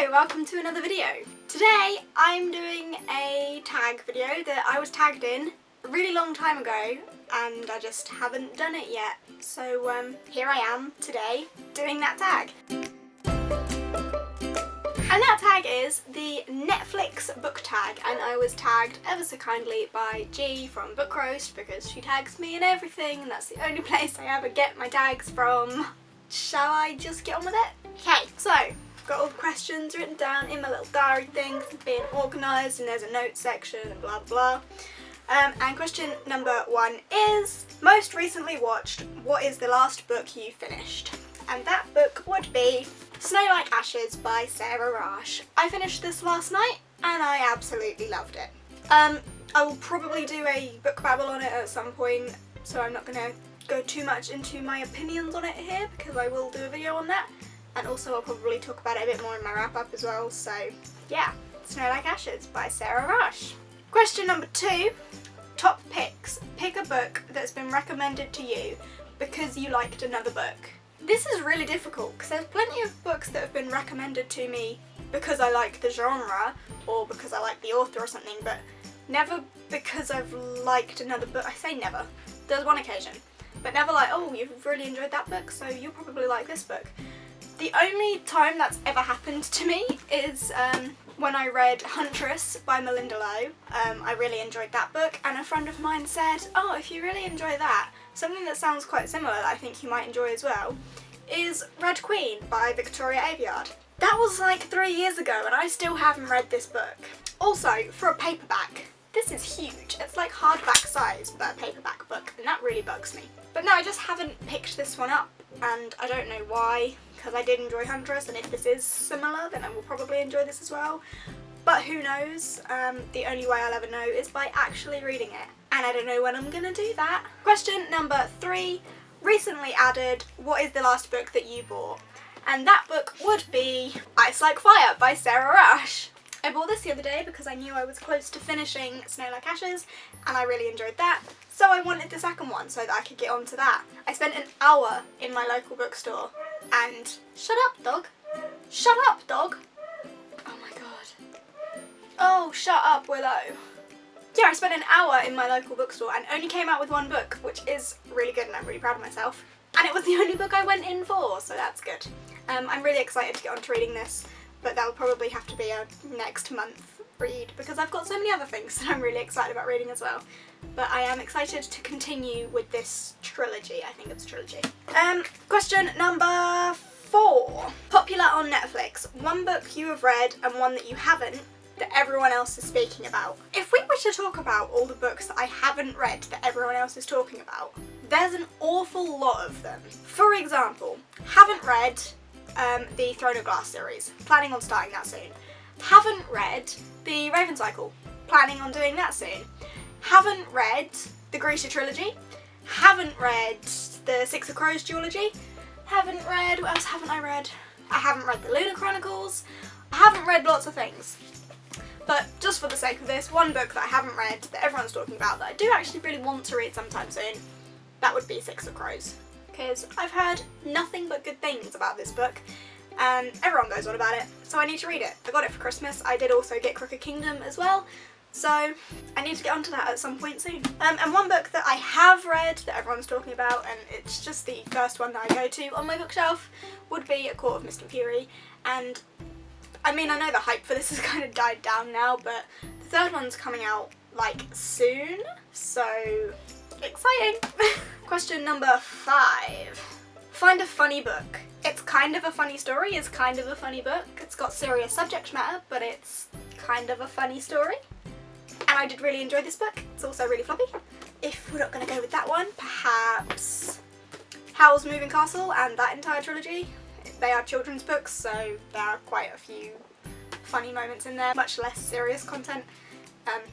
Hello, welcome to another video. Today I'm doing a tag video that I was tagged in a really long time ago and I just haven't done it yet. So here I am today doing that tag. And that tag is the Netflix book tag, and I was tagged ever so kindly by G from Book Roast because she tags me in everything and that's the only place I ever get my tags from. Shall I just get on with it? Okay, so I've got all the questions written down in my little diary thing, being organised, and there's a notes section and blah blah. And question number 1 is, most recently watched, what is the last book you finished? And that book would be Snow Like Ashes by Sarah Rush. I finished this last night and I absolutely loved it. I will probably do a book babble on it at some point, so I'm not going to go too much into my opinions on it here because I will do a video on that. And also I'll probably talk about it a bit more in my wrap up as well, so yeah. Snow Like Ashes by Sarah Rush. Question number 2, top picks. Pick a book that's been recommended to you because you liked another book. This is really difficult because there's plenty of books that have been recommended to me because I like the genre or because I like the author or something, but never because I've liked another book. I say never, there's one occasion, but never like, oh, you've really enjoyed that book, so you'll probably like this book. The only time that's ever happened to me is when I read Huntress by Malinda Lo. I really enjoyed that book, and a friend of mine said, oh, if you really enjoy that, something that sounds quite similar that I think you might enjoy as well is Red Queen by Victoria Aveyard. That was like 3 years ago and I still haven't read this book. Also, for a paperback, this is huge. It's like hardback size, but a paperback book, and that really bugs me. But no, I just haven't picked this one up, and I don't know why, because I did enjoy Huntress, and if this is similar, then I will probably enjoy this as well. But who knows? The only way I'll ever know is by actually reading it, and I don't know when I'm gonna do that. Question number 3, recently added, what is the last book that you bought? And that book would be Ice Like Fire by Sarah Rush. I bought this the other day because I knew I was close to finishing Snow Like Ashes and I really enjoyed that, so I wanted the second one so that I could get onto that. I spent an hour in my local bookstore and... Shut up, dog. Shut up, dog. Oh my god. Oh, shut up, Willow. Yeah, I spent an hour in my local bookstore and only came out with one book, which is really good and I'm really proud of myself. And it was the only book I went in for, so that's good. I'm really excited to get on to reading this, but that'll probably have to be a next month read because I've got so many other things that I'm really excited about reading as well. But I am excited to continue with this trilogy. I think it's a trilogy. Question number 4. Popular on Netflix. One book you have read and one that you haven't that everyone else is speaking about. If we were to talk about all the books that I haven't read that everyone else is talking about, there's an awful lot of them. For example, haven't read the Throne of Glass series, planning on starting that soon. Haven't read the Raven Cycle, planning on doing that soon. Haven't read the Grisha trilogy. Haven't read the Six of Crows duology. Haven't read, what else haven't I read? I haven't read the Lunar Chronicles. I haven't read lots of things. But just for the sake of this, one book that I haven't read that everyone's talking about that I do actually really want to read sometime soon, that would be Six of Crows. Because I've heard nothing but good things about this book and everyone goes on about it, so I need to read it. I got it for Christmas. I did also get Crooked Kingdom as well, so I need to get onto that at some point soon. And one book that I have read that everyone's talking about, and it's just the first one that I go to on my bookshelf, would be A Court of Mist and Fury. And I mean, I know the hype for this has kind of died down now, but the third one's coming out like soon, so exciting. Question number 5. Find a funny book. It's kind of a funny story, it's kind of a funny book. It's got serious subject matter, but it's kind of a funny story. And I did really enjoy this book. It's also really floppy. If we're not going to go with that one, perhaps Howl's Moving Castle and that entire trilogy. They are children's books, so there are quite a few funny moments in there, much less serious content.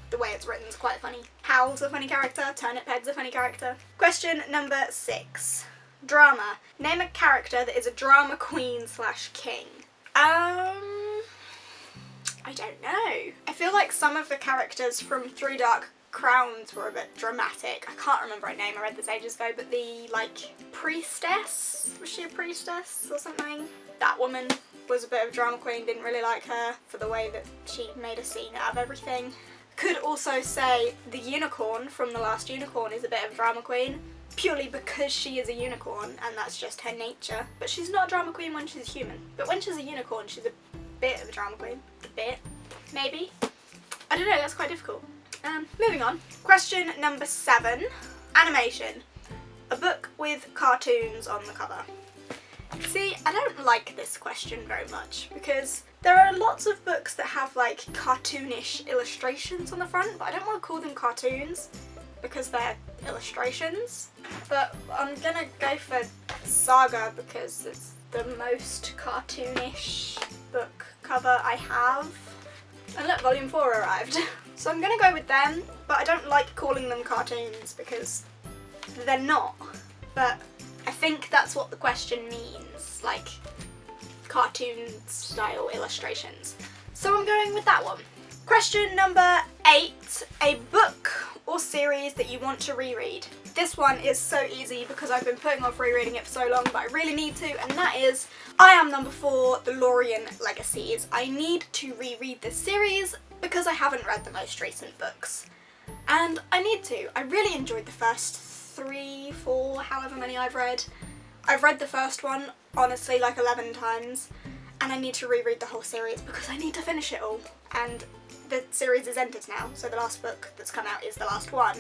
The way it's written is quite funny. Howl's a funny character, Turnip Head's a funny character. Question number 6. Drama. Name a character that is a drama queen / king. I don't know. I feel like some of the characters from Three Dark Crowns were a bit dramatic. I can't remember her name, I read this ages ago, but the, like, priestess? Was she a priestess or something? That woman was a bit of a drama queen, didn't really like her for the way that she made a scene out of everything. Could also say the unicorn from The Last Unicorn is a bit of a drama queen, purely because she is a unicorn and that's just her nature. But she's not a drama queen when she's human. But when she's a unicorn, she's a bit of a drama queen. A bit, maybe. I don't know, that's quite difficult. Moving on. Question number 7. Animation. A book with cartoons on the cover. See, I don't like this question very much because there are lots of books that have like cartoonish illustrations on the front, but I don't want to call them cartoons because they're illustrations. But I'm gonna go for Saga because it's the most cartoonish book cover I have. And look, volume 4 arrived. So I'm gonna go with them, but I don't like calling them cartoons because they're not. But I think that's what the question means, like cartoon style illustrations. So I'm going with that one. Question number 8, a book or series that you want to reread. This one is so easy because I've been putting off rereading it for so long, but I really need to, and that is I Am Number 4, The Lorien Legacies. I need to reread this series because I haven't read the most recent books. And I need to. I really enjoyed the first 3, 4, however many I've read. I've read the first one, honestly, like 11 times, and I need to reread the whole series because I need to finish it all. And the series is ended now, so the last book that's come out is the last one.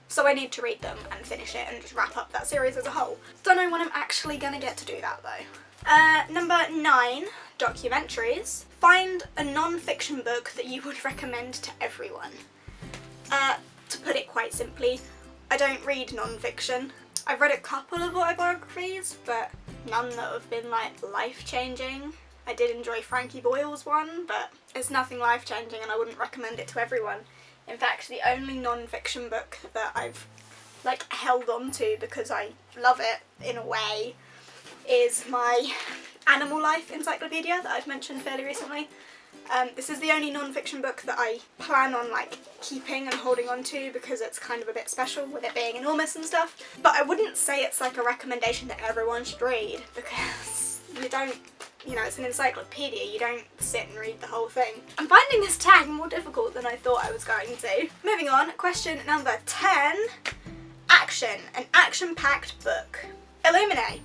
So I need to read them and finish it and just wrap up that series as a whole. Don't know when I'm actually gonna get to do that though. Number 9, documentaries. Find a non-fiction book that you would recommend to everyone. To put it quite simply, I don't read non-fiction. I've read a couple of autobiographies, but none that have been like life-changing. I did enjoy Frankie Boyle's one, but it's nothing life-changing and I wouldn't recommend it to everyone. In fact, the only non-fiction book that I've like held on to because I love it in a way is my Animal Life encyclopedia that I've mentioned fairly recently. This is the only non-fiction book that I plan on like keeping and holding on to because it's kind of a bit special with it being enormous and stuff. But I wouldn't say it's like a recommendation that everyone should read because you don't, you know, it's an encyclopedia, you don't sit and read the whole thing. I'm finding this tag more difficult than I thought I was going to. Moving on, question number 10. Action, an action-packed book. Illuminae.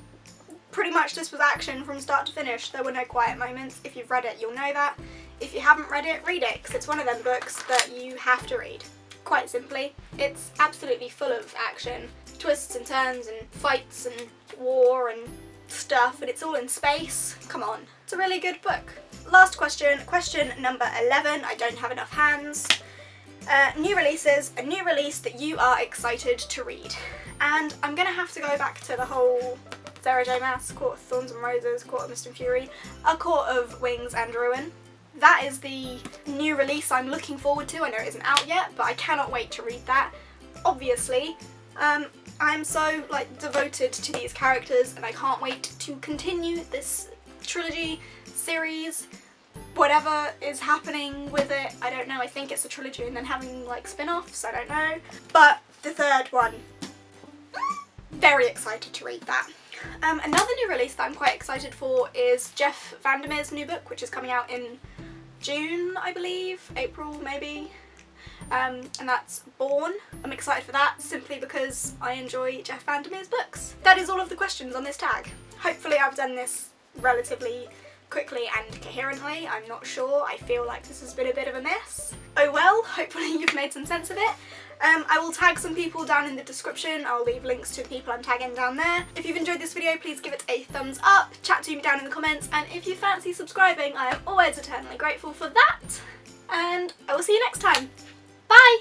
Pretty much this was action from start to finish. There were no quiet moments. If you've read it, you'll know that. If you haven't read it, read it, because it's one of them books that you have to read. Quite simply. It's absolutely full of action. Twists and turns and fights and war and stuff, and it's all in space. Come on. It's a really good book. Last question, question number 11. I don't have enough hands. New releases, a new release that you are excited to read. And I'm going to have to go back to the whole Sarah J Maas, Court of Thorns and Roses, Court of Mist and Fury, A Court of Wings and Ruin. That is the new release I'm looking forward to. I know it isn't out yet, but I cannot wait to read that. Obviously, I'm so like devoted to these characters and I can't wait to continue this trilogy series. Whatever is happening with it, I don't know. I think it's a trilogy and then having like spin-offs, I don't know. But the third one, very excited to read that. Another new release that I'm quite excited for is Jeff Vandermeer's new book, which is coming out in June, I believe, April maybe. And that's Born. I'm excited for that simply because I enjoy Jeff Vandermeer's books. That is all of the questions on this tag. Hopefully I've done this relatively quickly and coherently. I'm not sure. I feel like this has been a bit of a mess. Oh well, hopefully you've made some sense of it. I will tag some people down in the description. I'll leave links to the people I'm tagging down there. If you've enjoyed this video, please give it a thumbs up, chat to me down in the comments, and if you fancy subscribing, I am always eternally grateful for that. And I will see you next time. Bye!